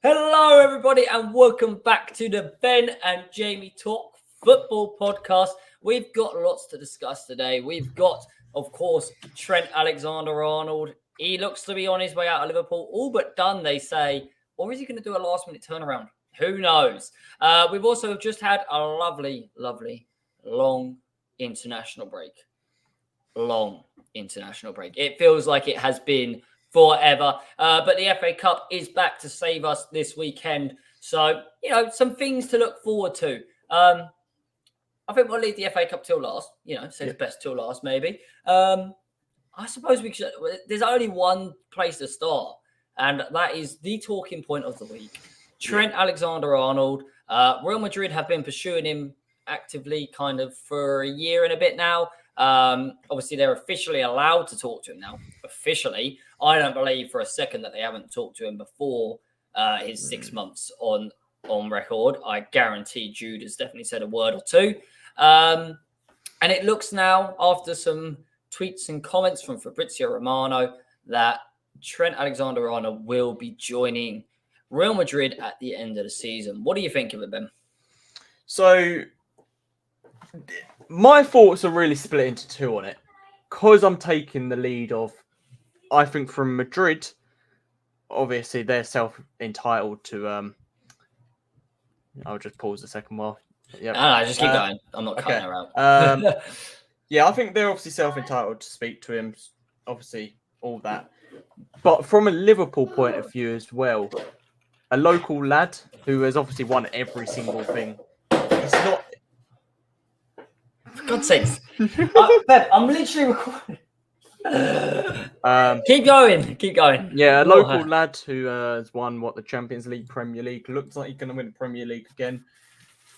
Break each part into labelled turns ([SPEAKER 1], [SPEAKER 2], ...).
[SPEAKER 1] Hello, everybody, and welcome back to the Ben and Jamie Talk Football Podcast. We've got lots to discuss today. We've got, of course, Trent Alexander Arnold. He looks to be on his way out of Liverpool, all but done, they say. Or is he going to do a last-minute turnaround? Who knows? We've also just had a lovely, long international break. It feels like it has been forever. But the FA Cup is back to save us this weekend. So, some things to look forward to. I think we'll leave the FA Cup till last. The best till last, maybe. I suppose we should. There's only one place to start, and that is the talking point of the week. Trent Alexander Arnold. Real Madrid have been pursuing him actively kind of for a year and a bit now. Obviously, they're officially allowed to talk to him now. Officially, I don't believe for a second that they haven't talked to him before his 6 months on record. I guarantee Jude has definitely said a word or two. And it looks now, after some tweets and comments from Fabrizio Romano, that Trent Alexander-Arnold will be joining Real Madrid at the end of the season. What do you think of it, Ben?
[SPEAKER 2] So, my thoughts are really split into two on it. Because I'm taking the lead of, I think from Madrid, obviously they're self-entitled to... I'll just pause a second while.
[SPEAKER 1] Yep. No, just keep going. I'm not cutting her
[SPEAKER 2] out. Yeah, I think they're obviously self-entitled to speak to him. Obviously, all that. But from a Liverpool point of view as well, a local lad who has obviously won every single thing. It's not...
[SPEAKER 1] For God's sakes. Beb, I'm literally recording. Keep going.
[SPEAKER 2] Yeah, a local lad who has won the Champions League, Premier League. Looks like he's going to win the Premier League again.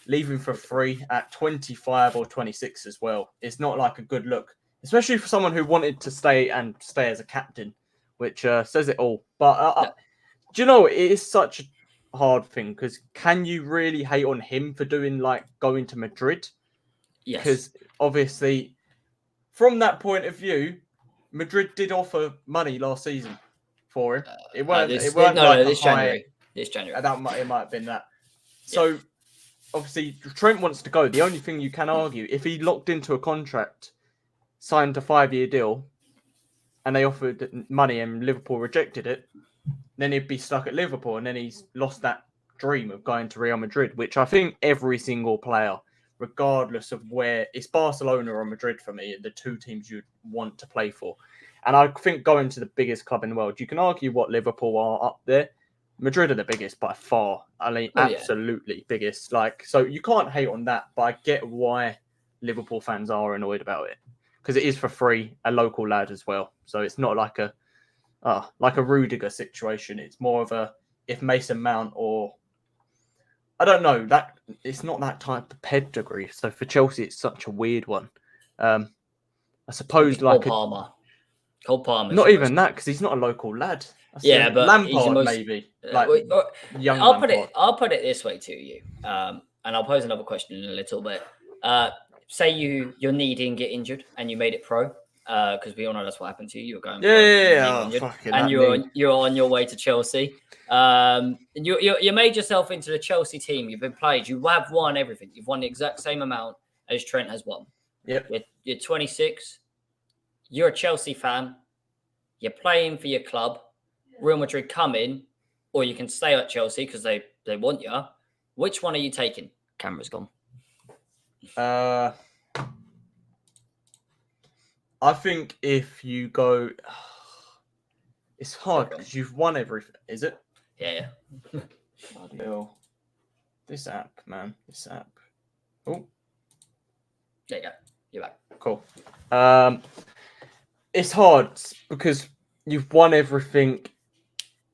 [SPEAKER 2] Leaving for free at 25 or 26 as well. It's not like a good look, especially for someone who wanted to stay as a captain, which says it all. But do you know, it is such a hard thing because can you really hate on him for going to Madrid?
[SPEAKER 1] Yes.
[SPEAKER 2] Because obviously, from that point of view, Madrid did offer money last season for him. It weren't
[SPEAKER 1] this
[SPEAKER 2] January.
[SPEAKER 1] This January.
[SPEAKER 2] It might have been that. So, obviously, Trent wants to go. The only thing you can argue, if he locked into a contract, signed a 5-year deal, and they offered money and Liverpool rejected it, then he'd be stuck at Liverpool, and then he's lost that dream of going to Real Madrid, which I think every single player, regardless of where, it's Barcelona or Madrid for me, the two teams you'd want to play for. And I think going to the biggest club in the world, you can argue what Liverpool are up there. Madrid are the biggest by far. I mean, absolutely biggest. So you can't hate on that, but I get why Liverpool fans are annoyed about it. Because it is for free, a local lad as well. So it's not like a Rudiger situation. It's more of a, if Mason Mount or... I don't know, that it's not that type of pedigree. So for Chelsea, it's such a weird one. I suppose
[SPEAKER 1] Cole Palmer.
[SPEAKER 2] Not even that, because he's not a local lad.
[SPEAKER 1] But
[SPEAKER 2] Lampard maybe. Young Lampard.
[SPEAKER 1] I'll put it this way to you, and I'll pose another question in a little bit. Say your knee didn't get injured and you made it pro, because we all know that's what happened to you. You were going and you're on your way to Chelsea. You made yourself into the Chelsea team. You've been played. You have won everything. You've won the exact same amount as Trent has won.
[SPEAKER 2] Yep.
[SPEAKER 1] You're 26. You're a Chelsea fan. You're playing for your club. Real Madrid come in, or you can stay at Chelsea because they want you. Which one are you taking? Camera's gone.
[SPEAKER 2] I think if you go... It's hard because you've won everything. Is it?
[SPEAKER 1] Yeah.
[SPEAKER 2] This app, man. This app. Oh.
[SPEAKER 1] There you go. You're back.
[SPEAKER 2] Cool. It's hard because you've won everything.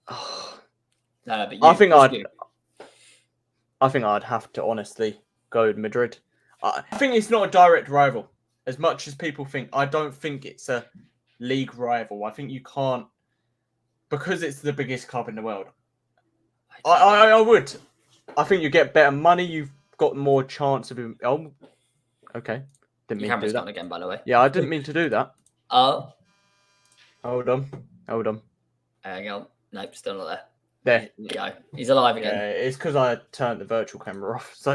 [SPEAKER 2] I think I'd have to honestly go to Madrid. I think it's not a direct rival as much as people think. I don't think it's a league rival. I think you can't, because it's the biggest club in the world. I would. I think you get better money. You've got more chance of. Oh, okay. Didn't mean to do that
[SPEAKER 1] again, by the way.
[SPEAKER 2] Yeah, I didn't mean to do that.
[SPEAKER 1] Oh.
[SPEAKER 2] Hold on.
[SPEAKER 1] Hang on. Nope, still not there.
[SPEAKER 2] There.
[SPEAKER 1] There you go. He's alive again.
[SPEAKER 2] Yeah, it's because I turned the virtual camera off, so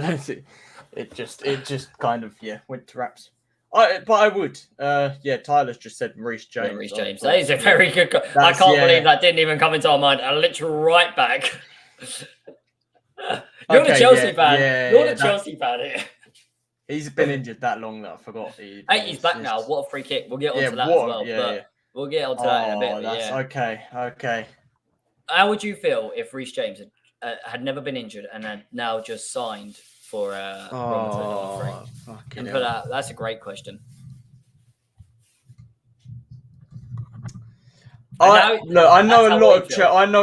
[SPEAKER 2] it just kind of went to wraps. But I would. Tyler's just said Reece James.
[SPEAKER 1] Yeah, Reece James. That is a very good. I can't believe that didn't even come into our mind. A literal right back. You're the Chelsea fan. You're the Chelsea fan here.
[SPEAKER 2] He's been injured that long that I forgot.
[SPEAKER 1] He's back now. What a free kick. We'll get onto that as well. But we'll get onto that in a bit.
[SPEAKER 2] That's okay.
[SPEAKER 1] How would you feel if Reece James had never been injured and had now just signed for Real Madrid and put out? That's a great question.
[SPEAKER 2] I know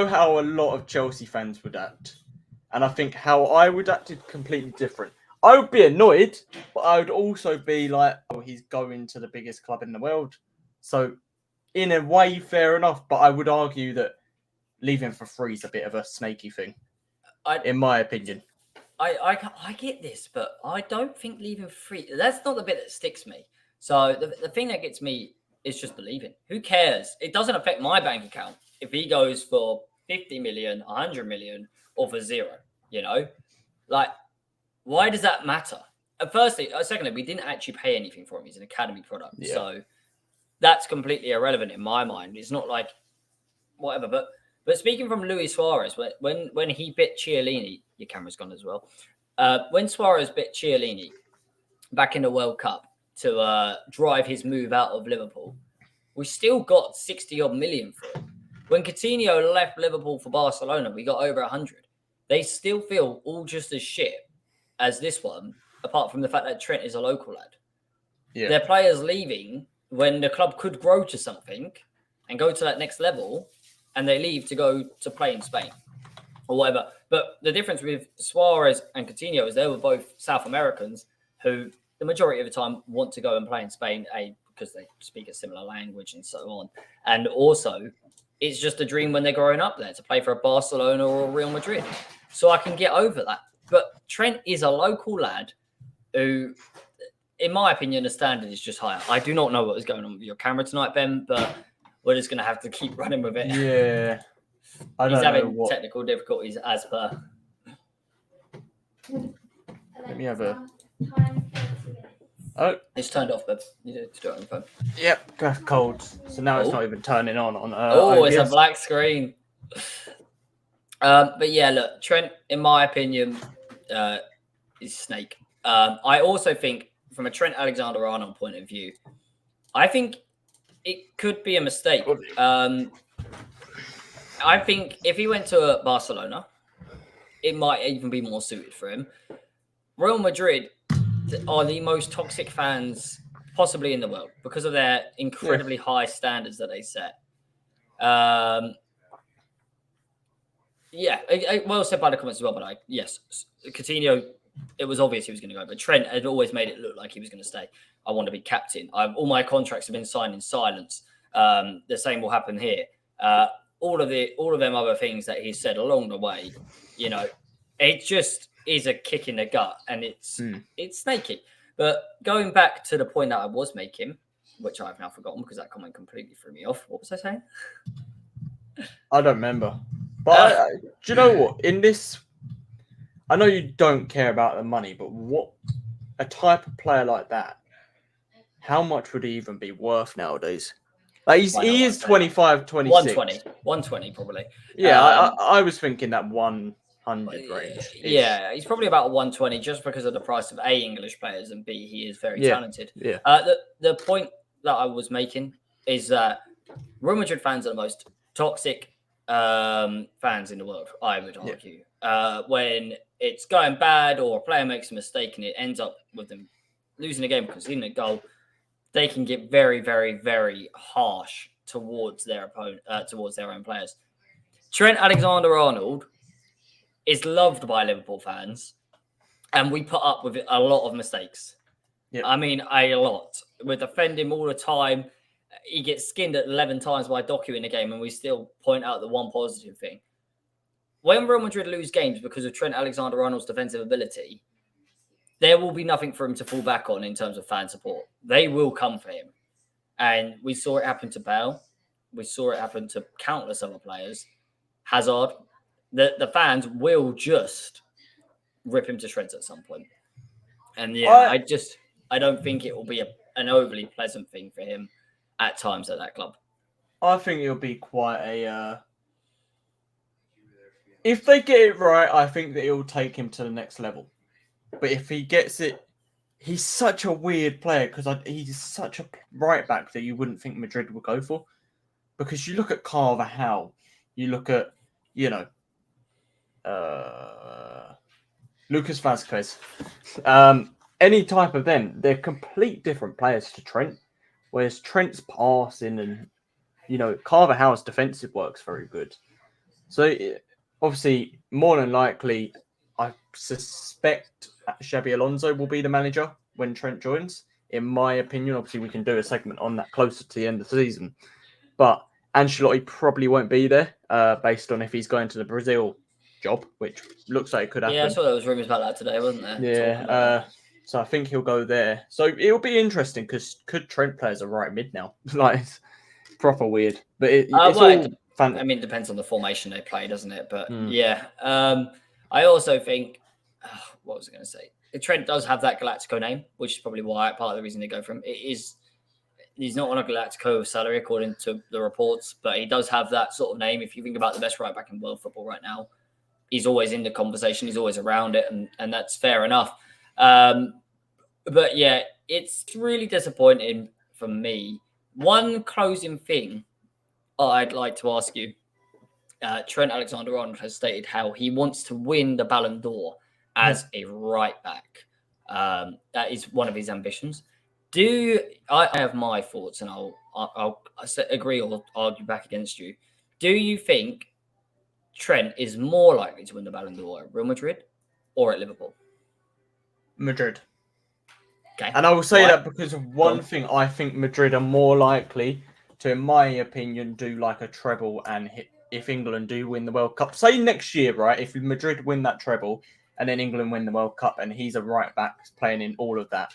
[SPEAKER 2] how a lot of Chelsea fans would act, and I think how I would act is completely different. I would be annoyed, but I would also be like, "Oh, he's going to the biggest club in the world." So, in a way, fair enough. But I would argue that leaving for free is a bit of a snaky thing, in my opinion.
[SPEAKER 1] I get this, but I don't think leaving free. That's not the bit that sticks me. So the thing that gets me is just the leaving. Who cares? It doesn't affect my bank account if he goes for 50 million, 100 million, or for zero. Why does that matter? Secondly, we didn't actually pay anything for him. He's an academy product. Yeah. So that's completely irrelevant in my mind. It's not like whatever. But speaking from Luis Suarez, when he bit Chiellini, your camera's gone as well. When Suarez bit Chiellini back in the World Cup to drive his move out of Liverpool, we still got 60-odd million for him. When Coutinho left Liverpool for Barcelona, we got over 100. They still feel all just as shit as this one, apart from the fact that Trent is a local lad. Yeah. Their players leaving when the club could grow to something and go to that next level, and they leave to go to play in Spain or whatever. But the difference with Suarez and Coutinho is they were both South Americans who the majority of the time want to go and play in Spain, because they speak a similar language and so on. And also, it's just a dream when they're growing up there to play for a Barcelona or a Real Madrid. So I can get over that. But Trent is a local lad who, in my opinion, the standard is just higher. I do not know what is going on with your camera tonight, Ben, but we're just going to have to keep running with it.
[SPEAKER 2] Yeah.
[SPEAKER 1] He's having technical difficulties as per.
[SPEAKER 2] Let me have a...
[SPEAKER 1] Oh, it's turned off, but you need to do it on the phone.
[SPEAKER 2] Yep, that's cold. So now it's not even turning on.
[SPEAKER 1] It's a black screen. But yeah, look, Trent, in my opinion, is snake. I also think, from a Trent Alexander Arnold point of view, I think it could be a mistake. I think if he went to Barcelona, it might even be more suited for him. Real Madrid are the most toxic fans possibly in the world because of their incredibly high standards that they set. Well said by the comments as well, but yes, Coutinho, it was obvious he was going to go, but Trent had always made it look like he was going to stay. I want to be captain. All my contracts have been signed in silence. The same will happen here. All of them other things that he said along the way, it just is a kick in the gut, and it's snaky. But going back to the point that I was making, which I've now forgotten because that comment completely threw me off. What was I saying?
[SPEAKER 2] I don't remember. But do you know what? In this, I know you don't care about the money, but what a type of player like that, how much would he even be worth nowadays? Like he is 25, 26.
[SPEAKER 1] 120 probably.
[SPEAKER 2] Yeah, I was thinking that 100 range.
[SPEAKER 1] Yeah, he's probably about 120 just because of the price of A, English players, and B, he is very talented.
[SPEAKER 2] Yeah.
[SPEAKER 1] The point that I was making is that Real Madrid fans are the most toxic fans in the world, I would argue. When it's going bad or a player makes a mistake and it ends up with them losing a game because he didn't goal, they can get very, very, very harsh towards their opponent, towards their own players. Trent Alexander Arnold is loved by Liverpool fans, and we put up with a lot of mistakes. Yep. I mean, a lot. We defend him all the time. He gets skinned at 11 times by Doku in the game, and we still point out the one positive thing. When Real Madrid lose games because of Trent Alexander-Arnold's defensive ability, there will be nothing for him to fall back on in terms of fan support. They will come for him. And we saw it happen to Bale. We saw it happen to countless other players. Hazard. the fans will just rip him to shreds at some point. And yeah, I don't think it will be an overly pleasant thing for him at times at that club.
[SPEAKER 2] I think it'll be quite a. If they get it right, I think that it will take him to the next level. But if he gets it, he's such a weird player because he's such a right back that you wouldn't think Madrid would go for. Because you look at Carvajal, you look at, Lucas Vazquez, any type of them, they're complete different players to Trent. Whereas Trent's passing and, Carvajal's defensive work's very good. So, obviously, more than likely, I suspect Xabi Alonso will be the manager when Trent joins. In my opinion, obviously, we can do a segment on that closer to the end of the season. But Ancelotti probably won't be there based on if he's going to the Brazil job, which looks like it could happen.
[SPEAKER 1] Yeah, I saw there was rumours about that today, wasn't there?
[SPEAKER 2] Yeah, so I think he'll go there. So it'll be interesting because could Trent play as a right mid now? Like, it's proper weird. But it's all fun.
[SPEAKER 1] I mean, it depends on the formation they play, doesn't it? But yeah, I also think, what was I going to say? Trent does have that Galactico name, which is probably part of the reason they go for him. He's not on a Galactico salary according to the reports, but he does have that sort of name. If you think about the best right back in world football right now, he's always in the conversation. He's always around it, and that's fair enough. But yeah, it's really disappointing for me. One closing thing I'd like to ask you. Trent Alexander Arnold has stated how he wants to win the Ballon d'Or as a right back. That is one of his ambitions. I have my thoughts, and I'll agree or argue back against you. Do you think Trent is more likely to win the Ballon d'Or at Real Madrid or at Liverpool?
[SPEAKER 2] Madrid.
[SPEAKER 1] Okay.
[SPEAKER 2] And I will say that because of one thing. I think Madrid are more likely to, in my opinion, do like a treble and hit if England do win the World Cup. Say next year, right? If Madrid win that treble and then England win the World Cup and he's a right back playing in all of that,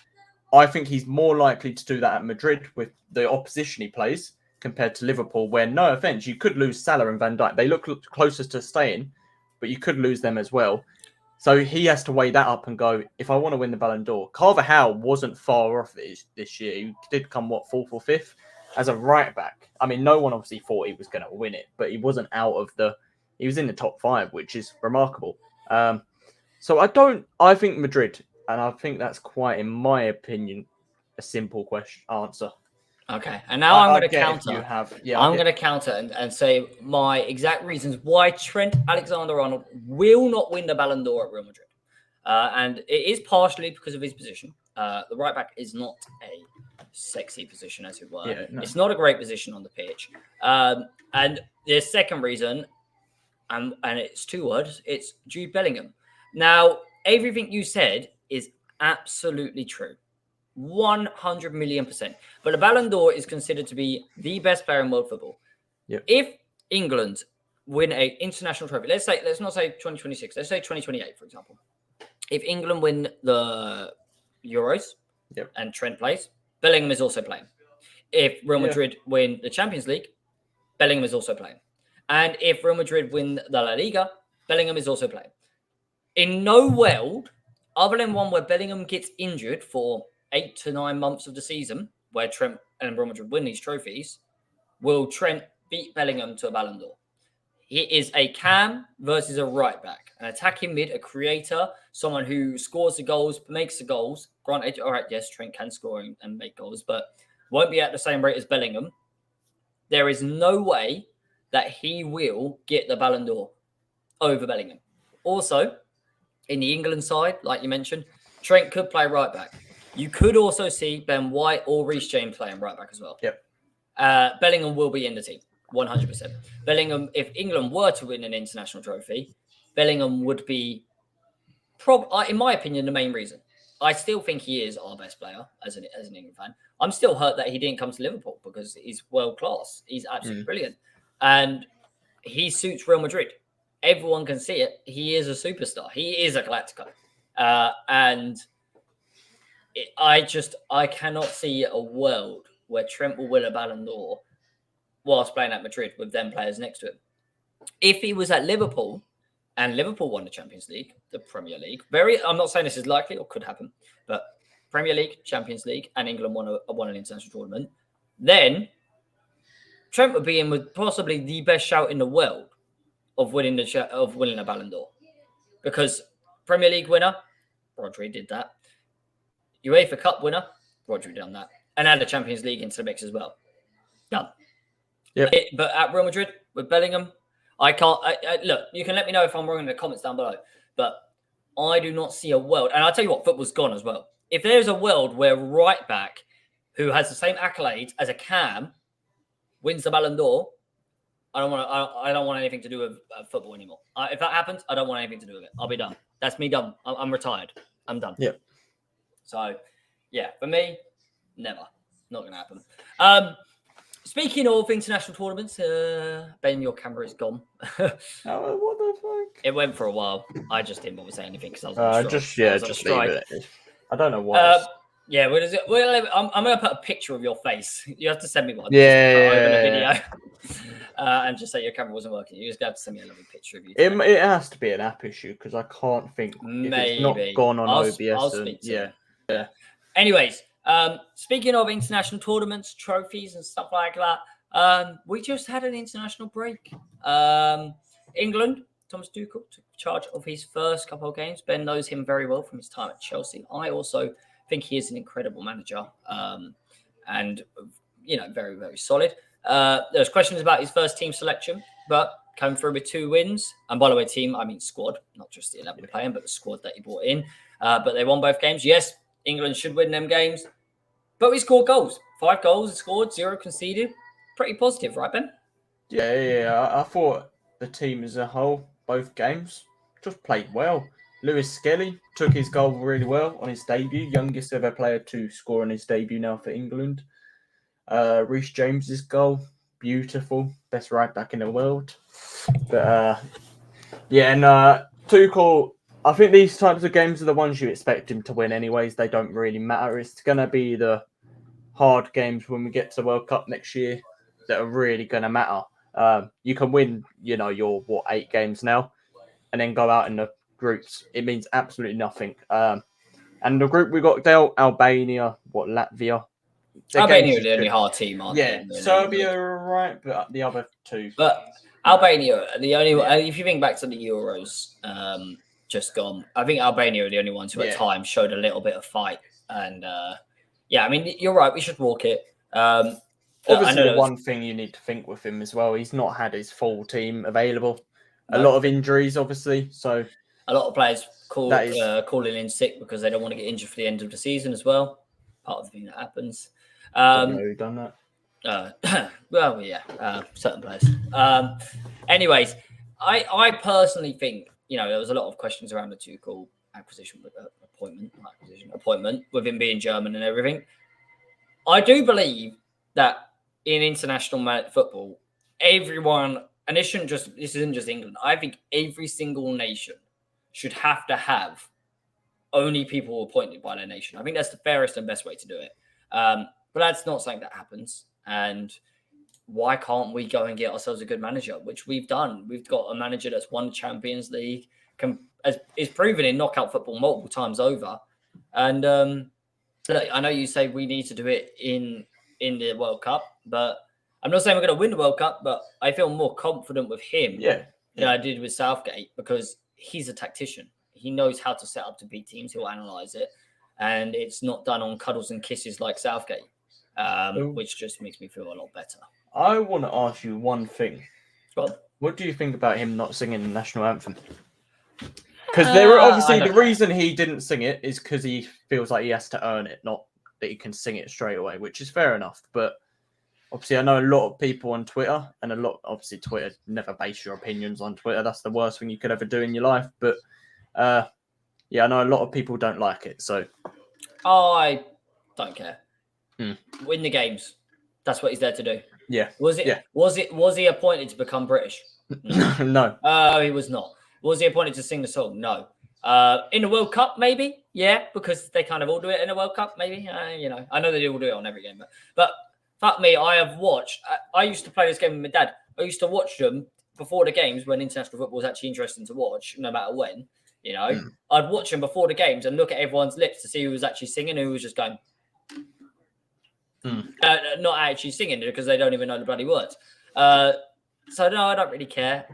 [SPEAKER 2] I think he's more likely to do that at Madrid with the opposition he plays compared to Liverpool, where, no offence, you could lose Salah and Van Dijk. They look closest to staying, but you could lose them as well. So he has to weigh that up and go, if I want to win the Ballon d'Or. Carvajal wasn't far off this year. He did come, 4th or 5th as a right back. I mean, no one obviously thought he was going to win it, but he wasn't out of he was in the top 5, which is remarkable. So I think Madrid, and I think that's quite, in my opinion, a simple answer.
[SPEAKER 1] Okay, and now I'm going to counter.
[SPEAKER 2] I'm
[SPEAKER 1] going to counter and say my exact reasons why Trent Alexander-Arnold will not win the Ballon d'Or at Real Madrid. And it is partially because of his position. The right back is not a sexy position, as it were.
[SPEAKER 2] Yeah, no.
[SPEAKER 1] It's not a great position on the pitch. And the second reason, and it's 2 words, it's Jude Bellingham. Now, everything you said is absolutely true. 100 million%. But the Ballon d'Or is considered to be the best player in world football.
[SPEAKER 2] Yep.
[SPEAKER 1] If England win an international trophy, let's not say 2026, let's say 2028, for example. If England win the Euros and Trent plays, Bellingham is also playing. If Real Madrid win the Champions League, Bellingham is also playing. And if Real Madrid win the La Liga, Bellingham is also playing. In no world, other than one where Bellingham gets injured for 8 to 9 months of the season, where Trent and Real Madrid win these trophies, will Trent beat Bellingham to a Ballon d'Or? He is a cam versus a right back, an attacking mid, a creator, someone who scores the goals, makes the goals. Granted, all right, yes, Trent can score and make goals, but won't be at the same rate as Bellingham. There is no way that he will get the Ballon d'Or over Bellingham. Also, in the England side, like you mentioned, Trent could play right back. You could also see Ben White or Reece James playing right back as well.
[SPEAKER 2] Yep.
[SPEAKER 1] Bellingham will be in the team, 100%. Bellingham, if England were to win an international trophy, Bellingham would be, in my opinion, the main reason. I still think he is our best player as an England fan. I'm still hurt that he didn't come to Liverpool because he's world class. He's absolutely brilliant. And he suits Real Madrid. Everyone can see it. He is a superstar. He is a Galactico. I cannot see a world where Trent will win a Ballon d'Or whilst playing at Madrid with them players next to him. If he was at Liverpool, and Liverpool won the Champions League, the Premier League. I'm not saying this is likely or could happen, but Premier League, Champions League, and England won an international tournament, then Trent would be in with possibly the best shout in the world of winning a Ballon d'Or, because Premier League winner, Rodri did that. UEFA Cup winner, Rodri done that, and add the Champions League into the mix as well. Done.
[SPEAKER 2] Yep.
[SPEAKER 1] But at Real Madrid with Bellingham, I can't. Look, you can let me know if I'm wrong in the comments down below, but I do not see a world. And I'll tell you what, football's gone as well. If there's a world where right back who has the same accolades as a Cam wins the Ballon d'Or, I don't want anything to do with football anymore. If that happens, I don't want anything to do with it. I'll be done. That's me done. I'm retired. I'm done.
[SPEAKER 2] Yeah.
[SPEAKER 1] So, yeah, for me, never. Not going to happen. Speaking of international tournaments, Ben, your camera is gone.
[SPEAKER 2] Oh, what the fuck?
[SPEAKER 1] It went for a while. I just didn't want to say anything because I was on strike.
[SPEAKER 2] just leave it. I don't know why.
[SPEAKER 1] Yeah, what is it? Well, I'm going to put a picture of your face. You have to send me one.
[SPEAKER 2] Yeah.
[SPEAKER 1] Video. And just say your camera wasn't working. You just have to send me a lovely picture of you.
[SPEAKER 2] It has to be an app issue because I can't think
[SPEAKER 1] Maybe.
[SPEAKER 2] if it's not gone on OBS.
[SPEAKER 1] I'll speak to you. Anyways, speaking of international tournaments, trophies, and stuff like that, we just had an international break. England, Thomas Tuchel took charge of his first couple of games. Ben knows him very well from his time at Chelsea. I also think he is an incredible manager, and very, very solid. There's questions about his first team selection, but came through with 2 wins. And by the way, team, I mean squad, not just the 11 playing, but the squad that he brought in. But they won both games. Yes, England should win them games, but we scored goals. 5 goals scored, 0 conceded. Pretty positive, right, Ben?
[SPEAKER 2] Yeah. I thought the team as a whole, both games, just played well. Lewis Skelly took his goal really well on his debut. Youngest ever player to score on his debut now for England. Reece James's goal, beautiful. Best right back in the world. But, Tuchel, I think these types of games are the ones you expect him to win anyways. They don't really matter. It's going to be the hard games when we get to the World Cup next year that are really going to matter. You can win, your 8 games now and then go out in the groups. It means absolutely nothing. And the group we got dealt, Albania, Latvia.
[SPEAKER 1] Albania are the only hard team, aren't they?
[SPEAKER 2] Yeah, Serbia are right, but the other 2.
[SPEAKER 1] But Albania are the only if you think back to the Euros just gone, I think Albania are the only ones who at times showed a little bit of fight. And I mean, you're right, we should walk it.
[SPEAKER 2] Obviously, one thing you need to think with him as well, he's not had his full team available. No. A lot of injuries, obviously. So
[SPEAKER 1] a lot of players calling in sick because they don't want to get injured for the end of the season as well. Part of the thing that happens.
[SPEAKER 2] Don't know who done
[SPEAKER 1] that. Certain players. Anyways, I personally think there was a lot of questions around the Tuchel appointment with him being German and everything. I do believe that in international football, everyone, and this isn't just England. I think every single nation should have to have only people appointed by their nation. I think that's the fairest and best way to do it. But that's not something that happens. And why can't we go and get ourselves a good manager, which we've done? We've got a manager that's won the Champions League, is proven in knockout football multiple times over. And I know you say we need to do it in the World Cup, but I'm not saying we're going to win the World Cup, but I feel more confident with him than I did with Southgate because he's a tactician. He knows how to set up to beat teams. He'll analyze it. And it's not done on cuddles and kisses like Southgate, which just makes me feel a lot better.
[SPEAKER 2] I want to ask you one thing.
[SPEAKER 1] Go on.
[SPEAKER 2] What do you think about him not singing the national anthem? Because the reason he didn't sing it is because he feels like he has to earn it, not that he can sing it straight away, which is fair enough. But obviously, I know a lot of people on Twitter, and obviously Twitter, never base your opinions on Twitter. That's the worst thing you could ever do in your life. But I know a lot of people don't like it. So
[SPEAKER 1] I don't care. Win the games. That's what he's there to do.
[SPEAKER 2] Yeah.
[SPEAKER 1] Was he appointed to become British?
[SPEAKER 2] No.
[SPEAKER 1] He was not. Was he appointed to sing the song? No. In the World Cup, maybe. Yeah, because they kind of all do it in the World Cup, maybe. I know they all do it on every game, but fuck me, I have watched. I used to play this game with my dad. I used to watch them before the games when international football was actually interesting to watch, no matter when, I'd watch them before the games and look at everyone's lips to see who was actually singing, who was just going, not actually singing because they don't even know the bloody words. So no, I don't really care.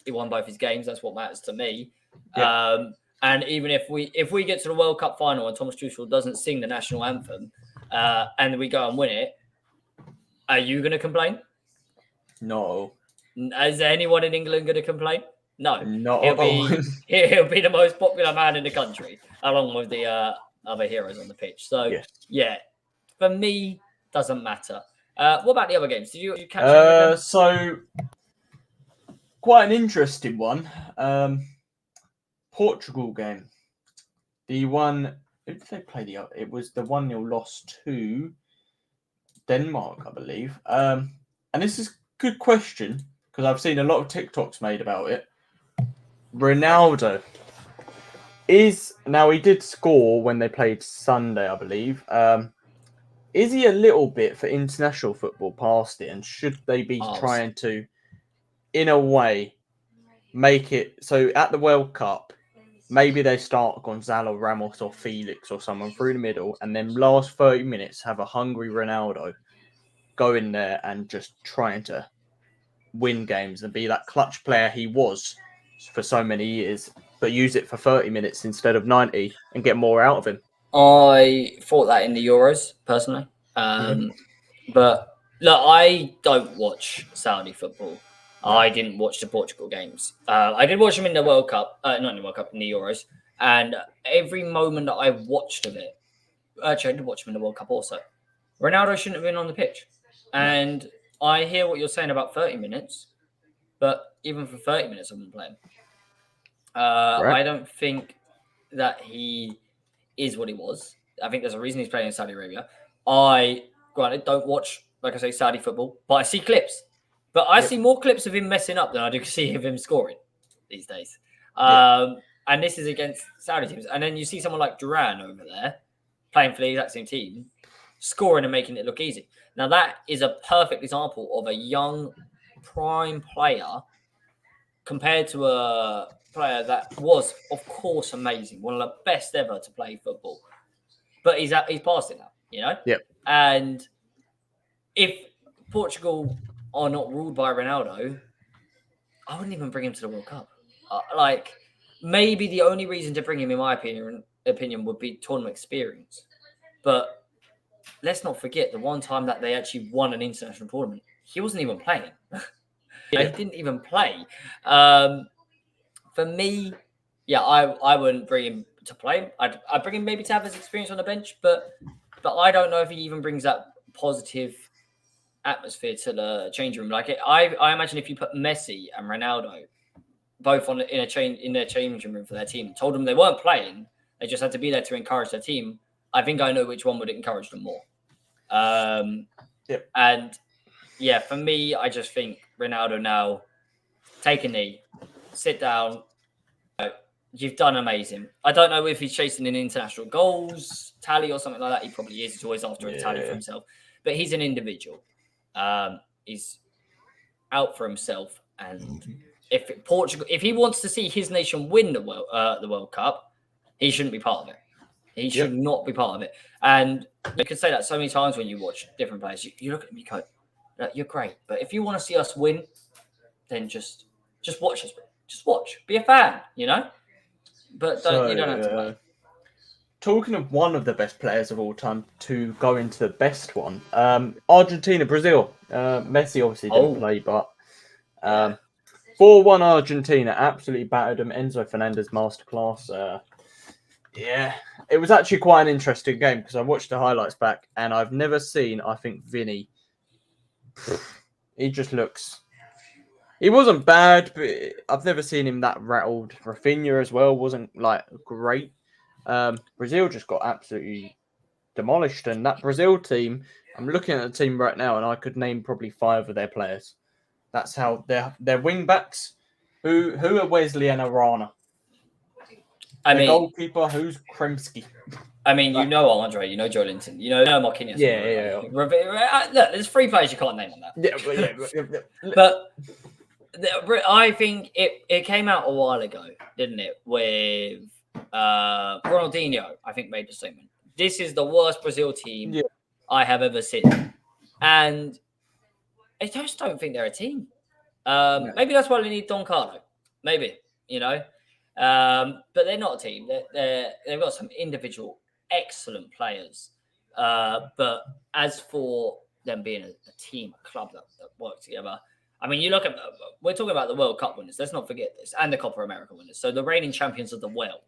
[SPEAKER 1] He won both his games. That's what matters to me. Yeah. And even if we get to the World Cup final and Thomas Tuchel doesn't sing the national anthem, and we go and win it, are you going to complain?
[SPEAKER 2] No.
[SPEAKER 1] Is there anyone in England going to complain? No.
[SPEAKER 2] No.
[SPEAKER 1] He'll be the most popular man in the country, along with the other heroes on the pitch. So yeah, for me, doesn't matter. What about the other games? Did you catch?
[SPEAKER 2] So quite an interesting one. Portugal game. The one. Who did they play the other? It was the 1-0 loss to Denmark, I believe. And this is a good question because I've seen a lot of TikToks made about it. Ronaldo now he did score when they played Sunday, I believe. Is he a little bit for international football past it, and should they be trying to, in a way, make it so at the World Cup, maybe they start Gonzalo Ramos or Felix or someone through the middle, and then last 30 minutes have a hungry Ronaldo go in there and just trying to win games and be that clutch player he was for so many years, but use it for 30 minutes instead of 90 and get more out of him.
[SPEAKER 1] I thought that in the Euros, personally. But look, I don't watch Saudi football. I didn't watch the Portugal games. I did watch them in the World Cup, not in the World Cup, in the Euros. And every moment that I watched of it, actually, I did watch them in the World Cup also. Ronaldo shouldn't have been on the pitch. And I hear what you're saying about 30 minutes, but even for 30 minutes, I wouldn't play him. I don't think that he is what he was. I think there's a reason he's playing in Saudi Arabia. I don't watch, like I say, Saudi football, but I see clips. But I see more clips of him messing up than I do see of him scoring these days. And this is against Saudi teams. And then you see someone like Duran over there playing for the exact same team, scoring and making it look easy. Now, that is a perfect example of a young prime player compared to a player that was, of course, amazing. One of the best ever to play football. But he's past it now,
[SPEAKER 2] Yep.
[SPEAKER 1] And if Portugal are not ruled by Ronaldo, I wouldn't even bring him to the World Cup. Maybe the only reason to bring him, in my opinion, would be tournament experience. But let's not forget the one time that they actually won an international tournament, he wasn't even playing. He didn't even play. For me, I wouldn't bring him to play. I'd bring him maybe to have his experience on the bench, but I don't know if he even brings that positive atmosphere to the change room. Like I imagine if you put Messi and Ronaldo both in their changing room for their team, told them they weren't playing, they just had to be there to encourage their team, I think I know which one would encourage them more. And for me, I just think Ronaldo now, take a knee, sit down. You've done amazing. I don't know if he's chasing an international goals tally or something like that. He probably is. He's always after a tally for himself. But he's an individual. He's out for himself. And if he wants to see his nation win the World Cup, he shouldn't be part of it. He should not be part of it. And you can say that so many times when you watch different players. You look at me, go, you're great. But if you want to see us win, then just watch us. Just watch. Be a fan, But you don't have to play.
[SPEAKER 2] Talking of one of the best players of all time to go into the best one, Argentina, Brazil. Messi obviously didn't play, but 4-1 Argentina absolutely battered them. Enzo Fernandez masterclass. It was actually quite an interesting game because I watched the highlights back and I've never seen, I think, Vinny. He just looks... He wasn't bad, but I've never seen him that rattled. Rafinha as well wasn't great. Brazil just got absolutely demolished. And that Brazil team, I'm looking at the team right now and I could name probably 5 of their players. That's how their wing backs. Who are Wesley and Arana? Goalkeeper, who's Kremski?
[SPEAKER 1] I mean, Andre, Joe Linton, Marquinhos.
[SPEAKER 2] Yeah.
[SPEAKER 1] Look, there's 3 players you can't name on that. But I think it came out a while ago, didn't it? With Ronaldinho, I think, made the statement. This is the worst Brazil team I have ever seen. And I just don't think they're a team. Maybe that's why they need Don Carlo. Maybe, but they're not a team. They've got some individual excellent players. But as for them being a team, a club that work together, I mean, we're talking about the World Cup winners. Let's not forget this, and the Copa America winners. So the reigning champions of the world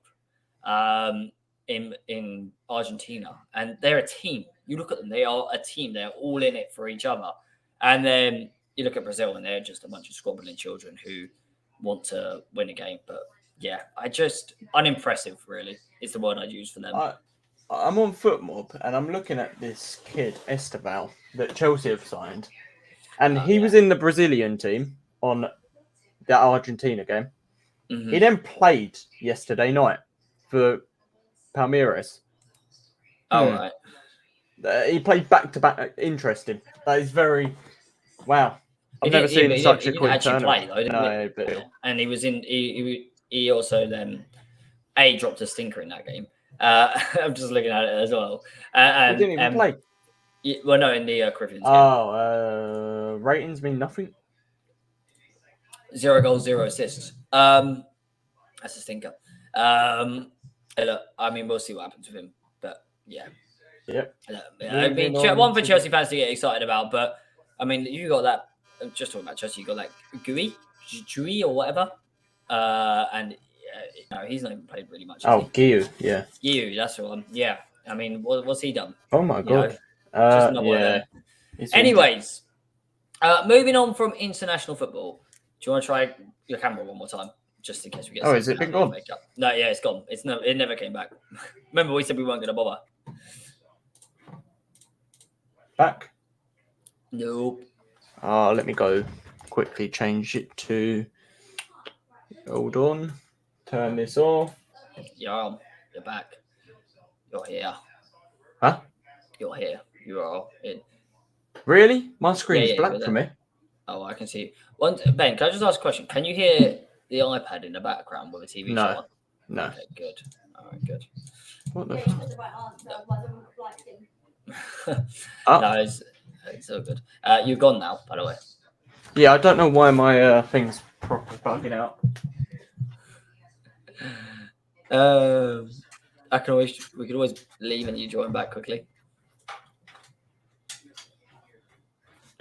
[SPEAKER 1] in Argentina, and they're a team. You look at them; they are a team. They're all in it for each other. And then you look at Brazil, and they're just a bunch of squabbling children who want to win a game. But yeah, unimpressive. Really, is the word I'd use for them.
[SPEAKER 2] I'm on FootMob, and I'm looking at this kid Esteval that Chelsea have signed. And he was in the Brazilian team on the Argentina game. Mm-hmm. He then played yesterday night for Palmeiras.
[SPEAKER 1] Oh, right.
[SPEAKER 2] He played back-to-back. Interesting. That is very... Wow. I've never seen such a quick turnaround.
[SPEAKER 1] And he was in... He also then... dropped a stinker in that game. I'm just looking at it as well.
[SPEAKER 2] He didn't even play.
[SPEAKER 1] Well, no, in the Corinthians
[SPEAKER 2] game. Ratings mean nothing.
[SPEAKER 1] 0 goals, 0 assists. That's a stinker. Look, I mean, we'll see what happens with him. But yeah.
[SPEAKER 2] Yep.
[SPEAKER 1] I mean, one for Chelsea fans to get excited about. But I mean, you got that. Just talking about Chelsea, you got like Gui or whatever. And he's not even played really much.
[SPEAKER 2] Guiu, yeah.
[SPEAKER 1] Guiu, that's the one. Yeah. I mean, what's he done?
[SPEAKER 2] Oh my god.
[SPEAKER 1] Just not one of them. Anyways, moving on from international football. Do you want to try your camera one more time, just in case we get?
[SPEAKER 2] Oh, is it been gone?
[SPEAKER 1] No, yeah, it's gone. It never came back. Remember, we said we weren't going to bother.
[SPEAKER 2] Back?
[SPEAKER 1] Nope.
[SPEAKER 2] Let me go quickly change it to. Hold on. Turn this off.
[SPEAKER 1] Yeah, you're back. You're here.
[SPEAKER 2] Huh?
[SPEAKER 1] You're here. You are in.
[SPEAKER 2] Really? My screen is black for me.
[SPEAKER 1] Oh, I can see. Ben, can I just ask a question? Can you hear the iPad in the background with a TV show on?
[SPEAKER 2] No.
[SPEAKER 1] Okay, good. All right, good.
[SPEAKER 2] What the?
[SPEAKER 1] No, it's all good. You're gone now, by the way.
[SPEAKER 2] Yeah, I don't know why my thing's properly bugging out.
[SPEAKER 1] We could always leave and you join back quickly.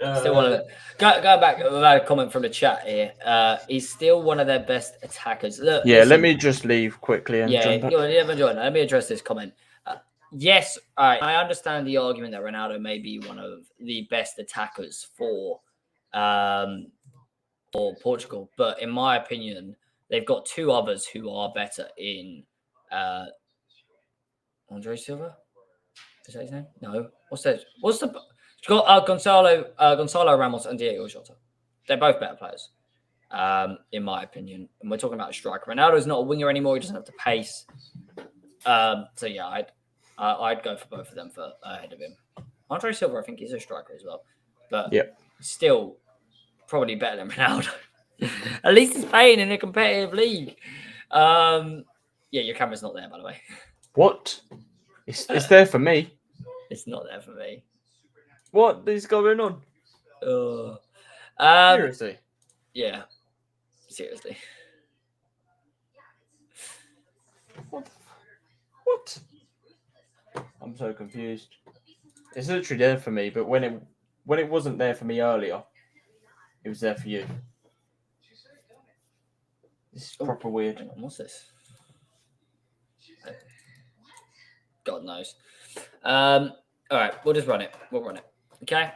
[SPEAKER 1] Still one of the going back about a comment from the chat here. He's still one of their best attackers. Look,
[SPEAKER 2] let me just leave quickly and
[SPEAKER 1] jump back. Let me address this comment. Yes, all right, I understand the argument that Ronaldo may be one of the best attackers for Portugal, but in my opinion, they've got two others who are better in Andre Silva. Is that his name? No. What's the? It's got Gonzalo Ramos and Diego Jota. They're both better players, in my opinion. And we're talking about a striker. Ronaldo's not a winger anymore. He doesn't have the pace. So yeah, I'd go for both of them ahead of him. Andre Silva, I think, is a striker as well, but still probably better than Ronaldo. At least he's playing in a competitive league. Your camera's not there, by the way.
[SPEAKER 2] What? It's there for me.
[SPEAKER 1] It's not there for me.
[SPEAKER 2] What is going on?
[SPEAKER 1] Seriously? Yeah. Seriously.
[SPEAKER 2] What? I'm so confused. It's literally there for me, but when it wasn't there for me earlier, it was there for you. This is proper weird.
[SPEAKER 1] Hang on, what's this? God knows. All right, we'll just run it. We'll run it. Okay?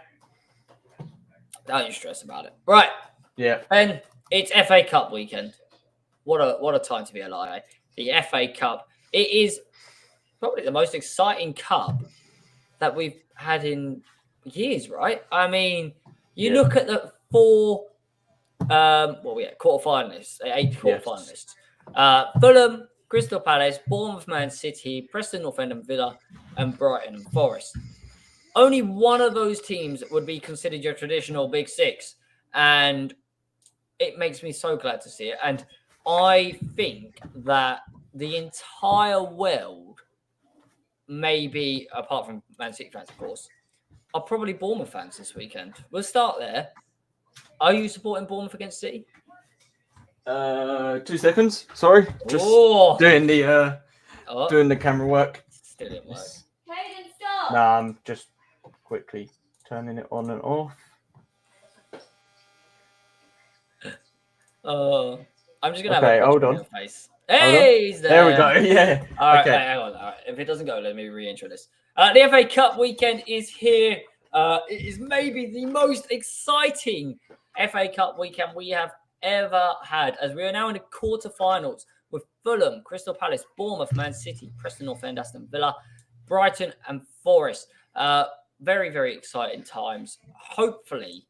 [SPEAKER 1] Don't you stress about it. Right.
[SPEAKER 2] Yeah.
[SPEAKER 1] And it's FA Cup weekend. What a time to be alive. The FA Cup. It is probably the most exciting cup that we've had in years, right? I mean, you look at the four quarterfinalists, 8 quarterfinalists. Fulham, Crystal Palace, Bournemouth, Man City, Preston North End and Villa, and Brighton and Forest. Only one of those teams would be considered your traditional Big Six. And it makes me so glad to see it. And I think that the entire world, maybe apart from Man City fans, of course, are probably Bournemouth fans this weekend. We'll start there. Are you supporting Bournemouth against City?
[SPEAKER 2] 2 seconds. Sorry, just doing the camera work.
[SPEAKER 1] Still didn't work.
[SPEAKER 3] Hayden, stop.
[SPEAKER 2] Nah, I'm just quickly turning it on and off.
[SPEAKER 1] I'm just gonna have
[SPEAKER 2] Okay,
[SPEAKER 1] a
[SPEAKER 2] hold on.
[SPEAKER 1] your face. Hey, he's there.
[SPEAKER 2] There we go. Yeah.
[SPEAKER 1] All right,
[SPEAKER 2] Okay.
[SPEAKER 1] wait, hang on. All right. If it doesn't go, let me re-intro this. The FA Cup weekend is here. It is maybe the most exciting FA Cup weekend we have ever had, as we are now in the quarterfinals with Fulham, Crystal Palace, Bournemouth, Man City, Preston North End, Aston Villa, Brighton, and Forest. Very, very exciting times. Hopefully,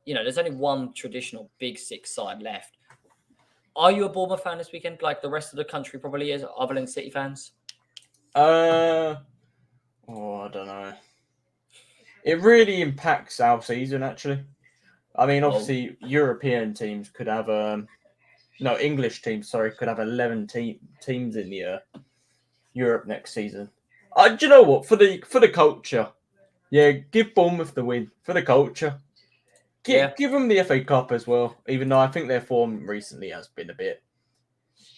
[SPEAKER 1] there's only one traditional Big Six side left. Are you a Bournemouth fan this weekend, like the rest of the country probably is, other than City fans?
[SPEAKER 2] I don't know. It really impacts our season, actually. I mean, obviously, European teams could have English teams, could have 11 teams in the Europe next season. Do you know what? For the culture, give Bournemouth the win for the culture. Give them the FA Cup as well, even though I think their form recently has been a bit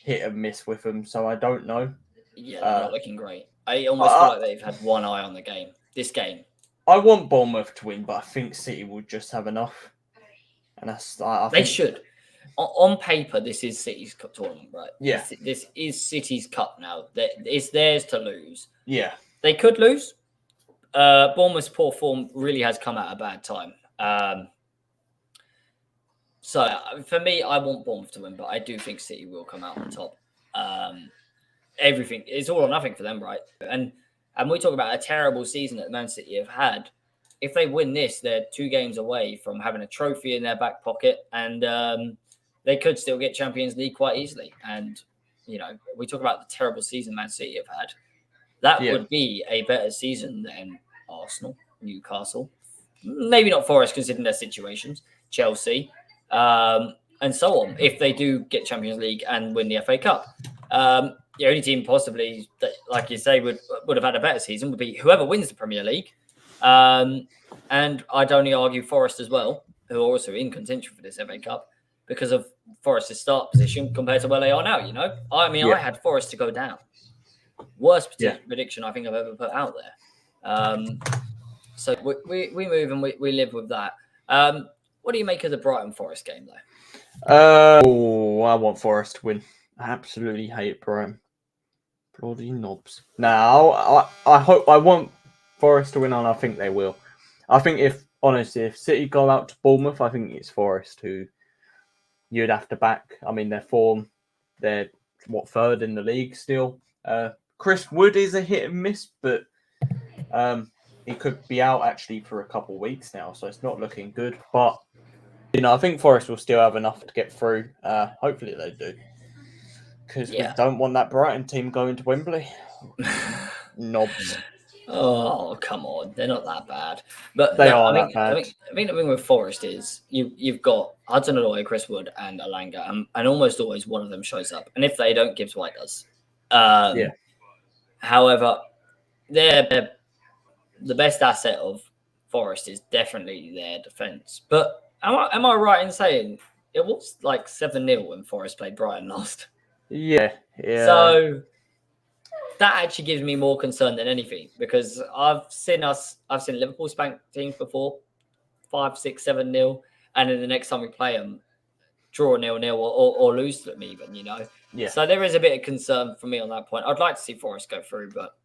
[SPEAKER 2] hit and miss with them, so I don't know.
[SPEAKER 1] Yeah, they're not looking great. I almost feel like they've had one eye on this game.
[SPEAKER 2] I want Bournemouth to win, but I think City will just have enough. And
[SPEAKER 1] they should. On paper, this is City's cup tournament, right?
[SPEAKER 2] Yeah.
[SPEAKER 1] This is City's cup now. It's theirs to lose.
[SPEAKER 2] Yeah.
[SPEAKER 1] They could lose. Bournemouth's poor form really has come at a bad time. So for me, I want Bournemouth to win, but I do think City will come out on top. Everything is all or nothing for them, right? And we talk about a terrible season that Man City have had. If they win this, they're 2 games away from having a trophy in their back pocket, and they could still get Champions League quite easily. And we talk about the terrible season Man City have had. That would be a better season than Arsenal, Newcastle, maybe not Forest considering their situations, Chelsea, and so on. If they do get Champions League and win the FA Cup, the only team possibly that, like you say, would have had a better season would be whoever wins the Premier League. And I'd only argue Forest as well, who are also in contention for this FA Cup because of Forest's start position compared to where they are now. I had Forest to go down. Worst prediction I think I've ever put out there. So we move and we live with that. What do you make of the Brighton Forest game, though?
[SPEAKER 2] I want Forest to win. I absolutely hate Brighton. Bloody knobs. Now, I want Forest to win, and I think they will. I think if City go out to Bournemouth, I think it's Forest who you'd have to back. I mean, their form, they're 3rd in the league still. Chris Wood is a hit and miss, but he could be out actually for a couple of weeks now, so it's not looking good. But I think Forest will still have enough to get through. Hopefully they do, because we don't want that Brighton team going to Wembley. Knobs.
[SPEAKER 1] Oh, come on. They're not that bad. But
[SPEAKER 2] they are that bad.
[SPEAKER 1] I think the thing with Forest is you've got Hudson-Odoi, Chris Wood, and Alanga, and almost always one of them shows up. And if they don't, Gibbs White does. However, they're the best asset of Forest is definitely their defence. But am I right in saying it was like 7-0 when Forest played Brighton last?
[SPEAKER 2] Yeah.
[SPEAKER 1] So that actually gives me more concern than anything, because I've seen Liverpool spank teams before, 5, 6, 7-0, and then the next time we play them, draw 0-0 or lose to them even,
[SPEAKER 2] Yeah.
[SPEAKER 1] So there is a bit of concern for me on that point. I'd like to see Forest go through, but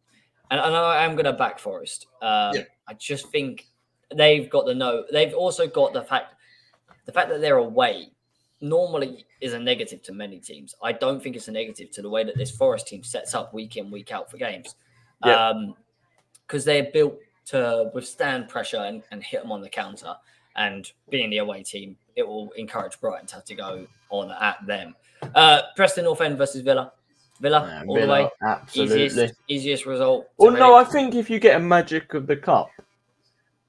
[SPEAKER 1] and I am going to back Forest. I just think they've got they've also got the fact that they're away normally is a negative to many teams. I don't think it's a negative to the way that this Forest team sets up week in, week out for games. Because they're built to withstand pressure and hit them on the counter. And being the away team, it will encourage Brighton to have to go on at them. Preston North End versus Villa. Villa, all the way.
[SPEAKER 2] Absolutely.
[SPEAKER 1] Easiest result.
[SPEAKER 2] Well, no, I think if you get a magic of the cup,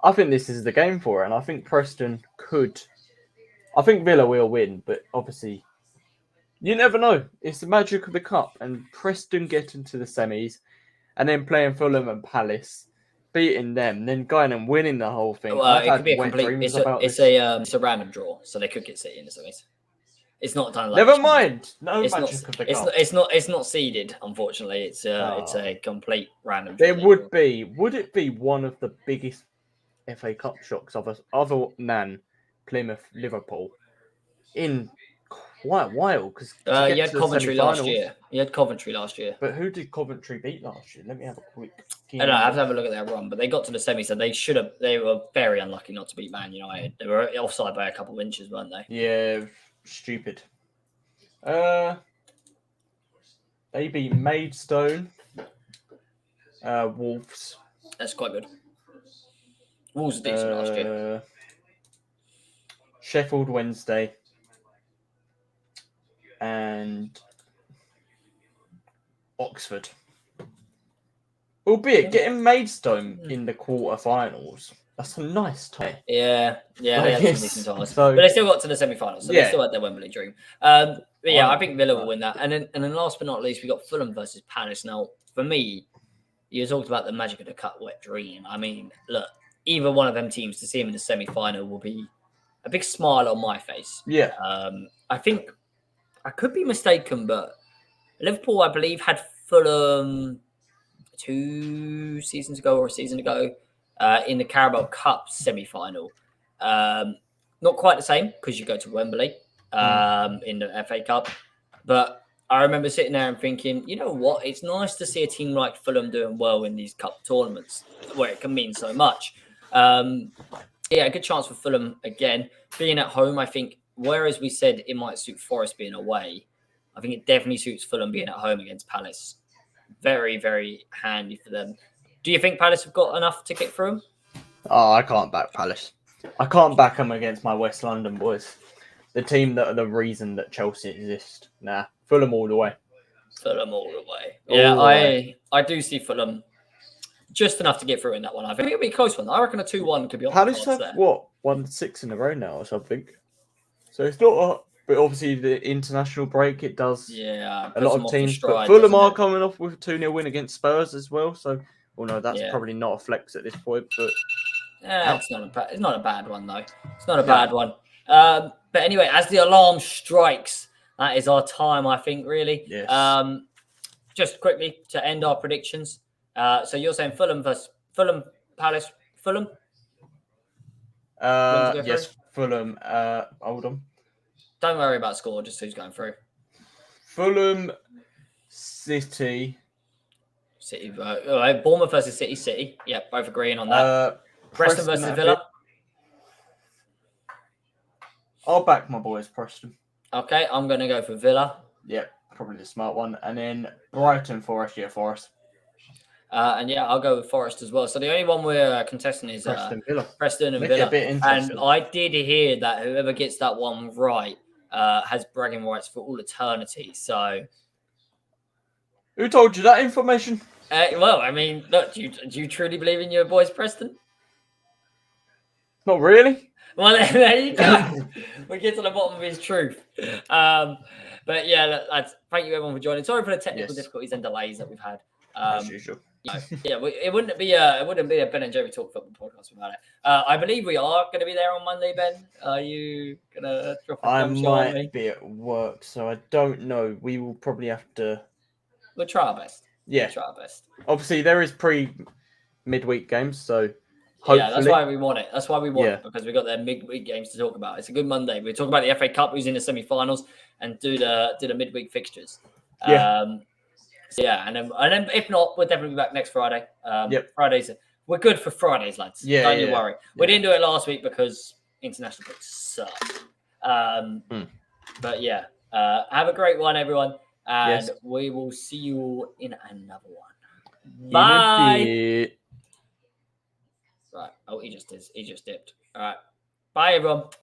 [SPEAKER 2] I think this is the game for it. And I think Preston could I think Villa will win, but obviously, you never know. It's the magic of the cup, and Preston getting to the semis, and then playing Fulham and Palace, beating them, then going and winning the whole thing.
[SPEAKER 1] Well,
[SPEAKER 2] I've
[SPEAKER 1] it could
[SPEAKER 2] had
[SPEAKER 1] be a
[SPEAKER 2] wet
[SPEAKER 1] complete.
[SPEAKER 2] dreams
[SPEAKER 1] It's
[SPEAKER 2] about this.
[SPEAKER 1] a random draw, so they could get City in the semis. It's not done like
[SPEAKER 2] Never mind. No
[SPEAKER 1] it's
[SPEAKER 2] magic
[SPEAKER 1] not.
[SPEAKER 2] of the cup.
[SPEAKER 1] It's not seeded. Unfortunately, it's a complete random.
[SPEAKER 2] There
[SPEAKER 1] draw.
[SPEAKER 2] would be. Would it be one of the biggest FA Cup shocks of us, other than Plymouth, Liverpool, in quite a while? Because
[SPEAKER 1] you had Coventry last year. You had Coventry last year.
[SPEAKER 2] But who did Coventry beat last year? Let me have a quick.
[SPEAKER 1] I don't know, I have to have a look at their run, but they got to the semis, so they should have. They were very unlucky not to beat Man United. They were offside by a couple of inches, weren't they?
[SPEAKER 2] Yeah, stupid. They beat Maidstone, Wolves.
[SPEAKER 1] That's quite good. Wolves were decent last year.
[SPEAKER 2] Sheffield Wednesday, and Oxford. Albeit getting Maidstone in the quarterfinals. That's a nice tie.
[SPEAKER 1] Yeah, they had some decent ties.
[SPEAKER 2] So,
[SPEAKER 1] but they still got to the semi-finals, so they still had their Wembley dream. But yeah, I think Villa will win that. And then last but not least, we got Fulham versus Palace. Now, for me, you talked about the magic of the cut wet dream. I mean, look, either one of them teams to see them in the semi-final will be a big smile on my face.
[SPEAKER 2] Yeah.
[SPEAKER 1] I think I could be mistaken, but Liverpool, I believe, had Fulham 2 seasons ago or a season ago in the Carabao Cup semi-final. Not quite the same because you go to Wembley in the FA Cup, but I remember sitting there and thinking, you know what? It's nice to see a team like Fulham doing well in these cup tournaments where it can mean so much. Yeah, a good chance for Fulham again. Being at home, I think, whereas we said it might suit Forest being away, I think it definitely suits Fulham being at home against Palace. Very, very handy for them. Do you think Palace have got enough to get through them?
[SPEAKER 2] Oh, I can't back Palace. I can't back them against my West London boys. The team that are the reason that Chelsea exist. Nah, Fulham all the way.
[SPEAKER 1] Fulham all the way. Yeah, I do see Fulham just enough to get through in that one. I think it'll be a close one. I reckon a 2-1 could be on
[SPEAKER 2] Palace
[SPEAKER 1] the
[SPEAKER 2] have
[SPEAKER 1] there.
[SPEAKER 2] what? Won 6 in a row now or something. So it's not. But obviously the international break, it does.
[SPEAKER 1] Yeah,
[SPEAKER 2] a lot of teams.
[SPEAKER 1] Stride,
[SPEAKER 2] but Fulham are coming off with a 2-0 win against Spurs as well. So, well, no, that's probably not a flex at this point. But
[SPEAKER 1] yeah, it's not a bad one though. It's not a bad one. But anyway, as the alarm strikes, that is our time. I think really.
[SPEAKER 2] Yes.
[SPEAKER 1] Just quickly to end our predictions. So you're saying Fulham versus Fulham, Palace, Fulham?
[SPEAKER 2] Yes, Fulham. Hold on.
[SPEAKER 1] Don't worry about score, just who's going through.
[SPEAKER 2] Fulham, City.
[SPEAKER 1] Bournemouth versus City. Yeah, both agreeing on that. Preston versus Villa.
[SPEAKER 2] I'll back my boys, Preston.
[SPEAKER 1] Okay, I'm going to go for Villa.
[SPEAKER 2] Yep, probably the smart one. And then Brighton, Forest. Yeah, Forest.
[SPEAKER 1] And yeah, I'll go with Forest as well. So the only one we're contesting is Preston and Villa. And I did hear that whoever gets that one right has bragging rights for all eternity. So,
[SPEAKER 2] who told you that information?
[SPEAKER 1] Well, I mean, look, do you truly believe in your boys, Preston?
[SPEAKER 2] Not really.
[SPEAKER 1] Well, there you go. We get to the bottom of his truth. But yeah, lads, thank you everyone for joining. Sorry for the technical difficulties and delays that we've had.
[SPEAKER 2] As usual.
[SPEAKER 1] It wouldn't be a Ben and Jerry Talk Football podcast without it. I believe we are going to be there on Monday, Ben. Are you going to drop a bombshell on me?
[SPEAKER 2] I might be at work, so I don't know. We will probably have to.
[SPEAKER 1] We'll try our best.
[SPEAKER 2] Yeah,
[SPEAKER 1] we'll try our best.
[SPEAKER 2] Obviously, there is midweek games, so hopefully.
[SPEAKER 1] Yeah, that's why we want it. That's why we want it, because we got their midweek games to talk about. It's a good Monday. We talk about the FA Cup, who's in the semi-finals, and do the midweek fixtures. And then if not, we'll definitely be back next Friday. Fridays, we're good for Fridays, lads. Don't you worry. We didn't do it last week because international breaks suck. But yeah, have a great one, everyone, and we will see you in another one. Bye. Right. Oh, he just dipped. All right. Bye, everyone.